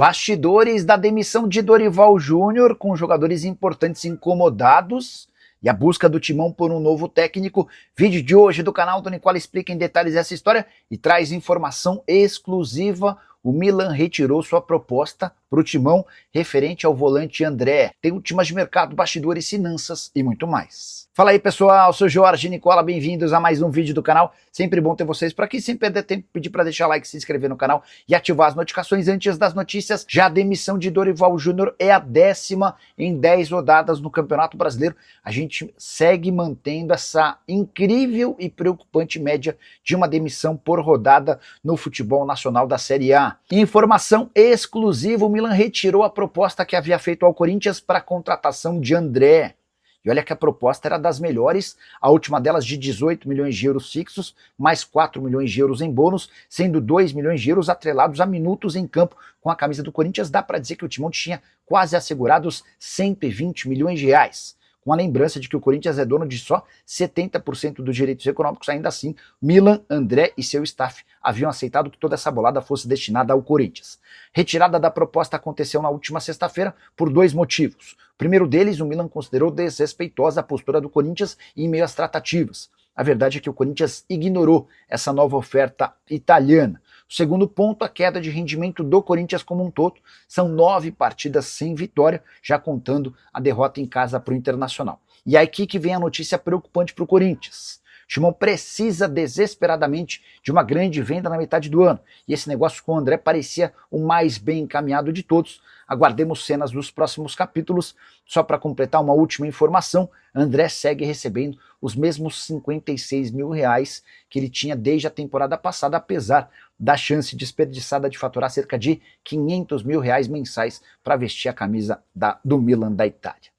Bastidores da demissão de Dorival Júnior, com jogadores importantes incomodados e a busca do Timão por um novo técnico. Vídeo de hoje do canal do Nicola explica em detalhes essa história e traz informação exclusiva. O Milan retirou sua proposta para o Timão referente ao volante André. Tem últimas de mercado, bastidores, finanças e muito mais. Fala aí pessoal, sou Jorge Nicola, bem-vindos a mais um vídeo do canal. Sempre bom ter vocês por aqui, sem perder tempo, pedir para deixar like, se inscrever no canal e ativar as notificações antes das notícias. Já a demissão de Dorival Júnior é a 10ª em 10 rodadas no Campeonato Brasileiro. A gente segue mantendo essa incrível e preocupante média de uma demissão por rodada no futebol nacional da Série A. Informação exclusiva, o Milan retirou a proposta que havia feito ao Corinthians para a contratação de André. E olha que a proposta era das melhores, a última delas de 18 milhões de euros fixos, mais 4 milhões de euros em bônus, sendo 2 milhões de euros atrelados a minutos em campo com a camisa do Corinthians. Dá para dizer que o Timão tinha quase assegurados 120 milhões de reais. Com a lembrança de que o Corinthians é dono de só 70% dos direitos econômicos, ainda assim, Milan, André e seu staff haviam aceitado que toda essa bolada fosse destinada ao Corinthians. Retirada da proposta aconteceu na última sexta-feira por dois motivos. O primeiro deles, o Milan considerou desrespeitosa a postura do Corinthians em meio às tratativas. A verdade é que o Corinthians ignorou essa nova oferta italiana. O segundo ponto, a queda de rendimento do Corinthians como um todo. São 9 partidas sem vitória, já contando a derrota em casa para o Internacional. E aí que vem a notícia preocupante para o Corinthians. O Timão precisa desesperadamente de uma grande venda na metade do ano. E esse negócio com o André parecia o mais bem encaminhado de todos. Aguardemos cenas dos próximos capítulos. Só para completar uma última informação, André segue recebendo os mesmos 56 mil reais que ele tinha desde a temporada passada, apesar da chance desperdiçada de faturar cerca de 500 mil reais mensais para vestir a camisa do Milan da Itália.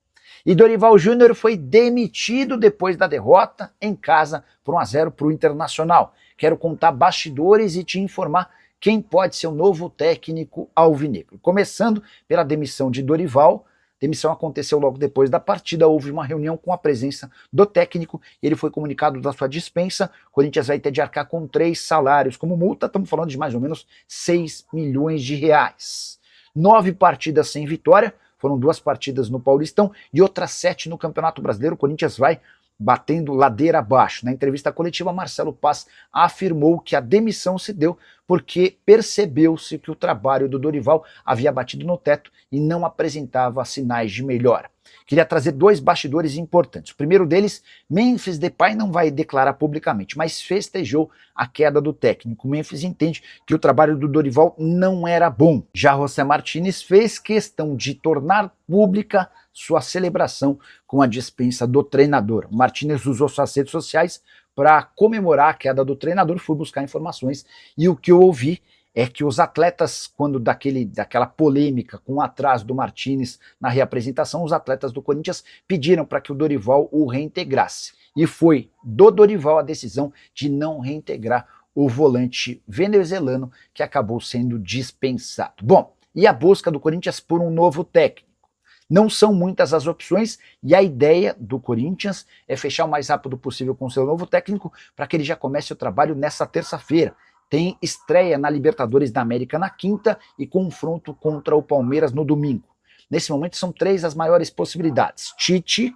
E Dorival Júnior foi demitido depois da derrota em casa por 1-0 para o Internacional. Quero contar bastidores e te informar quem pode ser o novo técnico alvinegro. Começando pela demissão de Dorival. A demissão aconteceu logo depois da partida, houve uma reunião com a presença do técnico, ele foi comunicado da sua dispensa. O Corinthians vai ter de arcar com 3 salários como multa, estamos falando de mais ou menos 6 milhões de reais. 9 partidas sem vitória, foram 2 partidas no Paulistão e outras 7 no Campeonato Brasileiro. O Corinthians vai batendo ladeira abaixo. Na entrevista coletiva, Marcelo Paz afirmou que a demissão se deu porque percebeu-se que o trabalho do Dorival havia batido no teto e não apresentava sinais de melhora. Queria trazer 2 bastidores importantes. O primeiro deles, Memphis Depay não vai declarar publicamente, mas festejou a queda do técnico. Memphis entende que o trabalho do Dorival não era bom. Já José Martínez fez questão de tornar pública sua celebração com a dispensa do treinador. Martínez usou suas redes sociais para comemorar a queda do treinador, fui buscar informações e o que eu ouvi é que os atletas, quando daquela polêmica com o atraso do Martínez na reapresentação, os atletas do Corinthians pediram para que o Dorival o reintegrasse. E foi do Dorival a decisão de não reintegrar o volante venezuelano que acabou sendo dispensado. Bom, e a busca do Corinthians por um novo técnico? Não são muitas as opções e a ideia do Corinthians é fechar o mais rápido possível com seu novo técnico para que ele já comece o trabalho nessa terça-feira. Tem estreia na Libertadores da América na quinta e confronto contra o Palmeiras no domingo. Nesse momento são 3 as maiores possibilidades. Tite,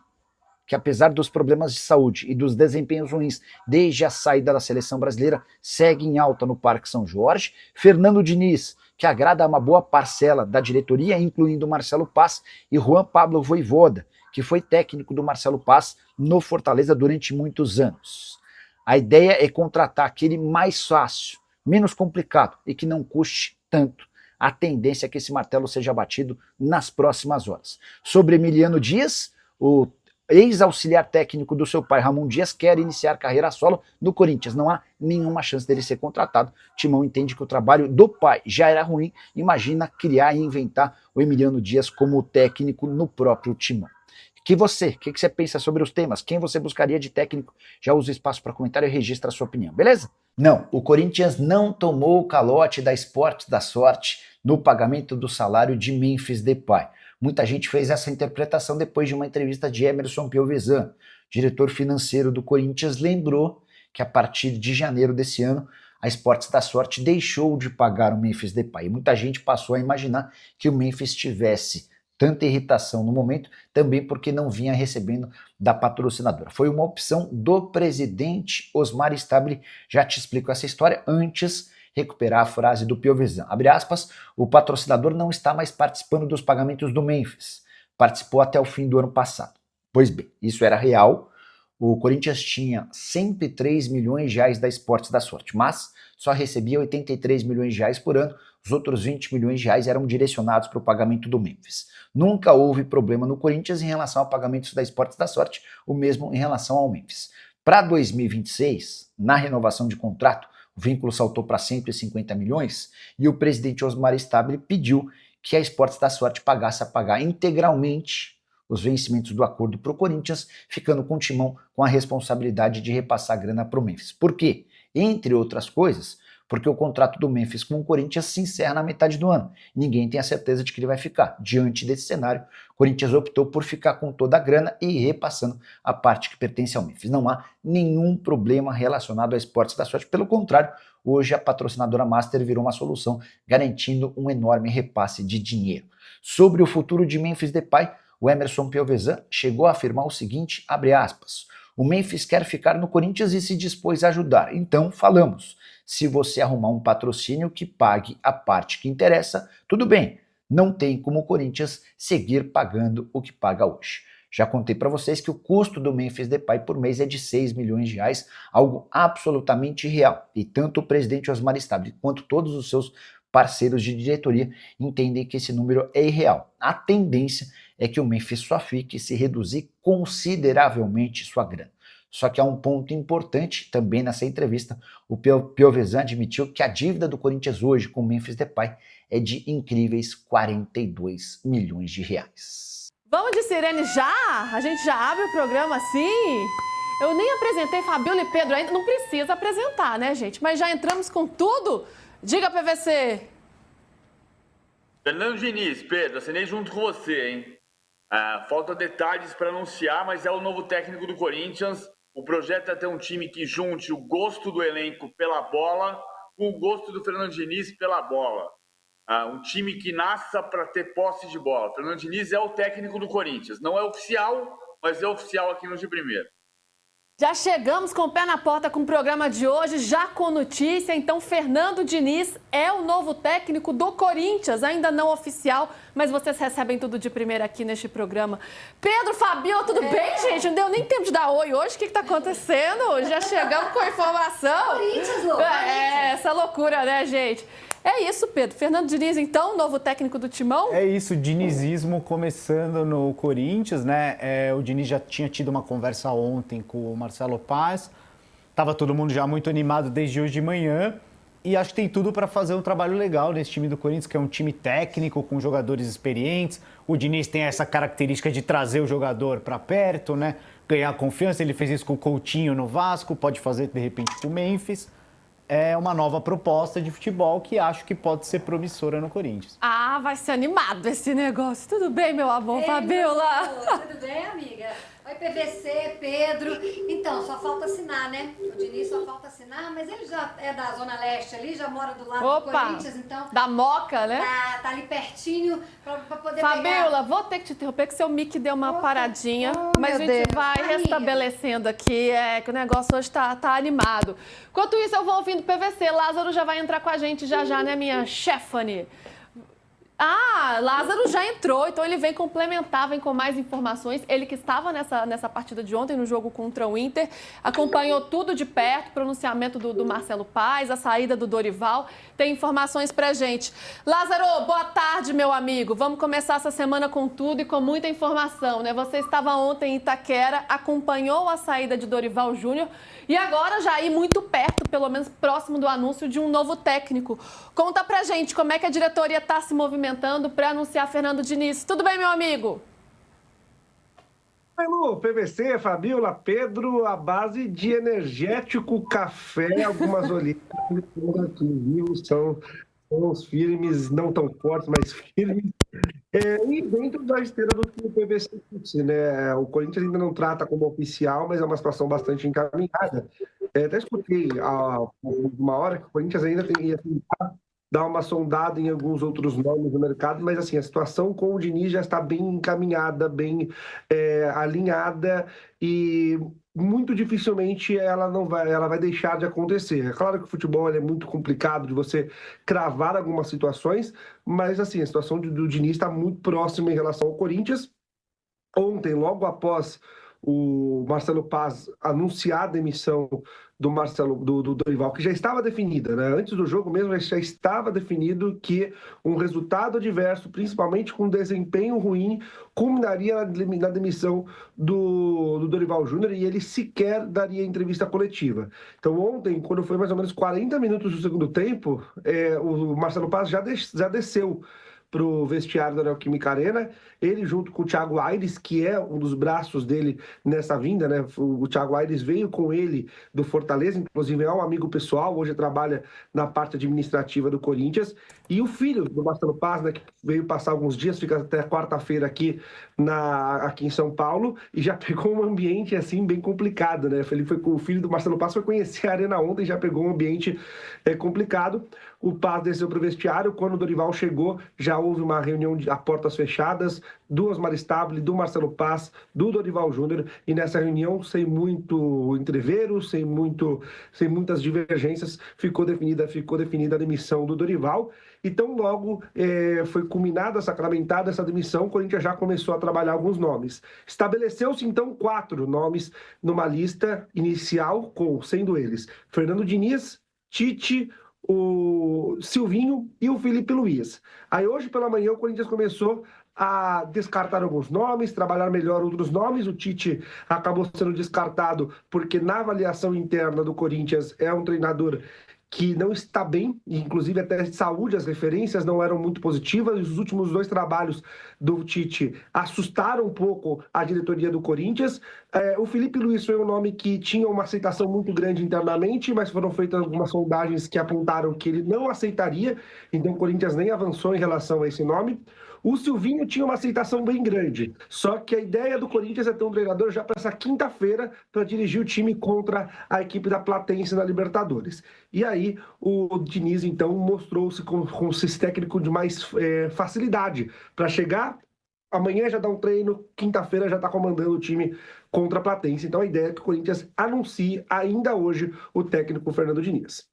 que apesar dos problemas de saúde e dos desempenhos ruins desde a saída da seleção brasileira, segue em alta no Parque São Jorge. Fernando Diniz, que agrada a uma boa parcela da diretoria, incluindo Marcelo Paz, e Juan Pablo Vojvoda, que foi técnico do Marcelo Paz no Fortaleza durante muitos anos. A ideia é contratar aquele mais fácil, menos complicado e que não custe tanto. A tendência é que esse martelo seja batido nas próximas horas. Sobre Emiliano Dias, o ex-auxiliar técnico do seu pai, Ramon Dias, quer iniciar carreira solo no Corinthians. Não há nenhuma chance dele ser contratado. Timão entende que o trabalho do pai já era ruim. Imagina criar e inventar o Emiliano Dias como técnico no próprio Timão. O que você pensa sobre os temas? Quem você buscaria de técnico? Já usa o espaço para comentário e registra a sua opinião, beleza? Não, o Corinthians não tomou o calote da Esportes da Sorte no pagamento do salário de Memphis Depay. Muita gente fez essa interpretação depois de uma entrevista de Emerson Piovesan. Diretor financeiro do Corinthians lembrou que a partir de janeiro desse ano a Esportes da Sorte deixou de pagar o Memphis Depay. E muita gente passou a imaginar que o Memphis tivesse tanta irritação no momento, também porque não vinha recebendo da patrocinadora. Foi uma opção do presidente Osmar Stabile. Já te explico essa história antes recuperar a frase do Piovesan. Abre aspas, o patrocinador não está mais participando dos pagamentos do Memphis. Participou até o fim do ano passado. Pois bem, isso era real. O Corinthians tinha 103 milhões de reais da Esportes da Sorte, mas só recebia 83 milhões de reais por ano. Os outros 20 milhões de reais eram direcionados para o pagamento do Memphis. Nunca houve problema no Corinthians em relação a pagamentos da Esportes da Sorte, o mesmo em relação ao Memphis. Para 2026, na renovação de contrato, o vínculo saltou para 150 milhões e o presidente Osmar Stabile pediu que a Esportes da Sorte pagasse a pagar integralmente os vencimentos do acordo para o Corinthians, ficando com o Timão com a responsabilidade de repassar a grana para o Memphis. Por quê? Entre outras coisas, porque o contrato do Memphis com o Corinthians se encerra na metade do ano. Ninguém tem a certeza de que ele vai ficar. Diante desse cenário, o Corinthians optou por ficar com toda a grana e repassando a parte que pertence ao Memphis. Não há nenhum problema relacionado a Esportes da Sorte. Pelo contrário, hoje a patrocinadora Master virou uma solução, garantindo um enorme repasse de dinheiro. Sobre o futuro de Memphis Depay, o Emerson Piovesan chegou a afirmar o seguinte, abre aspas, o Memphis quer ficar no Corinthians e se dispôs a ajudar. Então, falamos, se você arrumar um patrocínio que pague a parte que interessa, tudo bem. Não tem como o Corinthians seguir pagando o que paga hoje. Já contei para vocês que o custo do Memphis Depay por mês é de 6 milhões de reais, algo absolutamente real. E tanto o presidente Osmar Stabile quanto todos os seus parceiros de diretoria entendem que esse número é irreal. A tendência é que o Memphis só fique se reduzir consideravelmente sua grana. Só que há um ponto importante também nessa entrevista. O Piovesan admitiu que a dívida do Corinthians hoje com o Memphis Depay é de incríveis 42 milhões de reais. Vamos de sirene já? A gente já abre o programa assim? Eu nem apresentei Fabiola e Pedro ainda, não precisa apresentar, né, gente? Mas já entramos com tudo? Diga, PVC. Fernando Diniz, Pedro, assinei junto com você, hein? Falta detalhes para anunciar, mas é o novo técnico do Corinthians. O projeto é ter um time que junte o gosto do elenco pela bola com o gosto do Fernando Diniz pela bola. Um time que nasça para ter posse de bola. Fernando Diniz é o técnico do Corinthians. Não é oficial, mas é oficial aqui no De Primeira. Já chegamos com o pé na porta com o programa de hoje, já com notícia. Então, Fernando Diniz é o novo técnico do Corinthians, ainda não oficial, mas vocês recebem tudo de primeira aqui neste programa. Pedro, Fabio, tudo bem, gente? Não deu nem tempo de dar oi hoje. O que está acontecendo? Já chegamos com a informação. Corinthians, louco. Essa loucura, né, gente? É isso, Pedro. Fernando Diniz, então, novo técnico do Timão? É isso, dinizismo começando no Corinthians, né? O Diniz já tinha tido uma conversa ontem com o Marcelo Paz. Tava todo mundo já muito animado desde hoje de manhã. E acho que tem tudo para fazer um trabalho legal nesse time do Corinthians, que é um time técnico, com jogadores experientes. O Diniz tem essa característica de trazer o jogador para perto, né? Ganhar confiança. Ele fez isso com o Coutinho no Vasco, pode fazer, de repente, com o Memphis. É uma nova proposta de futebol que acho que pode ser promissora no Corinthians. Vai ser animado esse negócio. Tudo bem, meu amor, Fabiola? Tudo bem, amiga? Oi, PVC, Pedro. Então, só falta assinar, né? O Diniz só falta assinar, mas ele já é da Zona Leste ali, já mora do lado do Corinthians, então... Da Moca, né? Tá ali pertinho pra poder Fabiola, vou ter que te interromper, que seu mic deu uma paradinha, mas a gente vai restabelecendo aqui, que o negócio hoje tá animado. Enquanto isso, eu vou ouvindo PVC. Lázaro já vai entrar com a gente já, né, minha chefane? Lázaro já entrou, então ele vem complementar, vem com mais informações. Ele que estava nessa partida de ontem, no jogo contra o Inter, acompanhou tudo de perto, o pronunciamento do Marcelo Paz, a saída do Dorival, tem informações pra gente. Lázaro, boa tarde, meu amigo. Vamos começar essa semana com tudo e com muita informação, né? Você estava ontem em Itaquera, acompanhou a saída de Dorival Júnior e agora já aí muito perto, pelo menos próximo do anúncio de um novo técnico. Conta pra gente como é que a diretoria está se movimentando para anunciar Fernando Diniz. Tudo bem, meu amigo? Alô, PVC, Fabiola, Pedro, a base de energético, café, algumas olivas aqui, viu? São os firmes, não tão fortes, mas firmes. E dentro da esteira do que o PVC disse, né? O Corinthians ainda não trata como oficial, mas é uma situação bastante encaminhada. Até escutei há uma hora que o Corinthians ainda ia tentar dar uma sondada em alguns outros nomes no mercado, mas assim, a situação com o Diniz já está bem encaminhada, bem alinhada e muito dificilmente ela vai deixar de acontecer. É claro que o futebol é muito complicado de você cravar algumas situações, mas assim, a situação do Diniz está muito próxima em relação ao Corinthians. Ontem, logo após o Marcelo Paz anunciar a demissão do Dorival, que já estava definida, né? Antes do jogo mesmo já estava definido que um resultado adverso, principalmente com desempenho ruim, culminaria na demissão do Dorival Júnior e ele sequer daria entrevista coletiva. Então ontem, quando foi mais ou menos 40 minutos do segundo tempo, o Marcelo Paz já desceu para o vestiário da Neoquímica Arena, ele junto com o Thiago Aires, que é um dos braços dele nessa vinda, né? O Thiago Aires veio com ele do Fortaleza, inclusive é um amigo pessoal, hoje trabalha na parte administrativa do Corinthians, e o filho do Marcelo Paz, né, que veio passar alguns dias, fica até quarta-feira aqui em São Paulo, e já pegou um ambiente assim bem complicado, né? O filho do Marcelo Paz foi conhecer a Arena ontem, já pegou um ambiente complicado. O Paz desceu para o vestiário, quando o Dorival chegou, já houve uma reunião a portas fechadas, do Osmar Stabile, do Marcelo Paz, do Dorival Júnior, e nessa reunião, sem muito entrevero, sem muitas divergências, ficou definida a demissão do Dorival. Então, logo foi culminada, sacramentada essa demissão, o Corinthians já começou a trabalhar alguns nomes. Estabeleceu-se, então, 4 nomes numa lista inicial, sendo eles Fernando Diniz, Tite, o Silvinho e o Felipe Luiz. Aí hoje pela manhã o Corinthians começou a descartar alguns nomes, trabalhar melhor outros nomes. O Tite acabou sendo descartado porque na avaliação interna do Corinthians é um treinador que não está bem, inclusive até de saúde, as referências não eram muito positivas. Os últimos 2 trabalhos do Tite assustaram um pouco a diretoria do Corinthians. O Felipe Luiz foi um nome que tinha uma aceitação muito grande internamente, mas foram feitas algumas sondagens que apontaram que ele não aceitaria, então o Corinthians nem avançou em relação a esse nome. O Silvinho tinha uma aceitação bem grande, só que a ideia do Corinthians é ter um treinador já para essa quinta-feira para dirigir o time contra a equipe da Platense na Libertadores. E aí o Diniz, então, mostrou-se com esse técnico de mais facilidade para chegar. Amanhã já dá um treino, quinta-feira já está comandando o time contra a Platense. Então a ideia é que o Corinthians anuncie ainda hoje o técnico Fernando Diniz.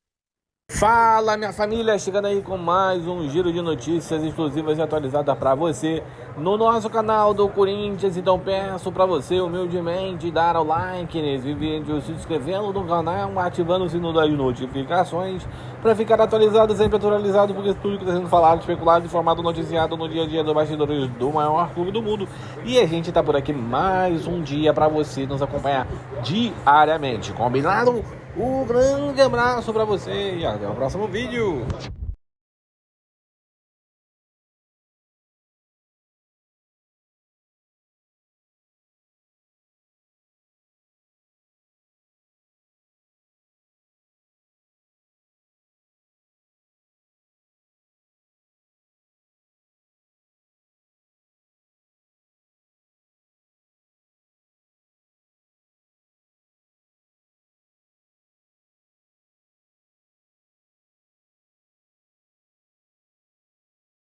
Fala, minha família, chegando aí com mais um giro de notícias exclusivas e atualizadas para você no nosso canal do Corinthians. Então peço para você humildemente dar o like nesse vídeo, se inscrevendo no canal, ativando o sino das notificações para ficar atualizado, sempre atualizado, porque tudo que está sendo falado, especulado, informado, noticiado no dia a dia dos bastidores do maior clube do mundo. E a gente está por aqui mais um dia para você nos acompanhar diariamente, combinado? Um grande abraço para você e até o próximo vídeo.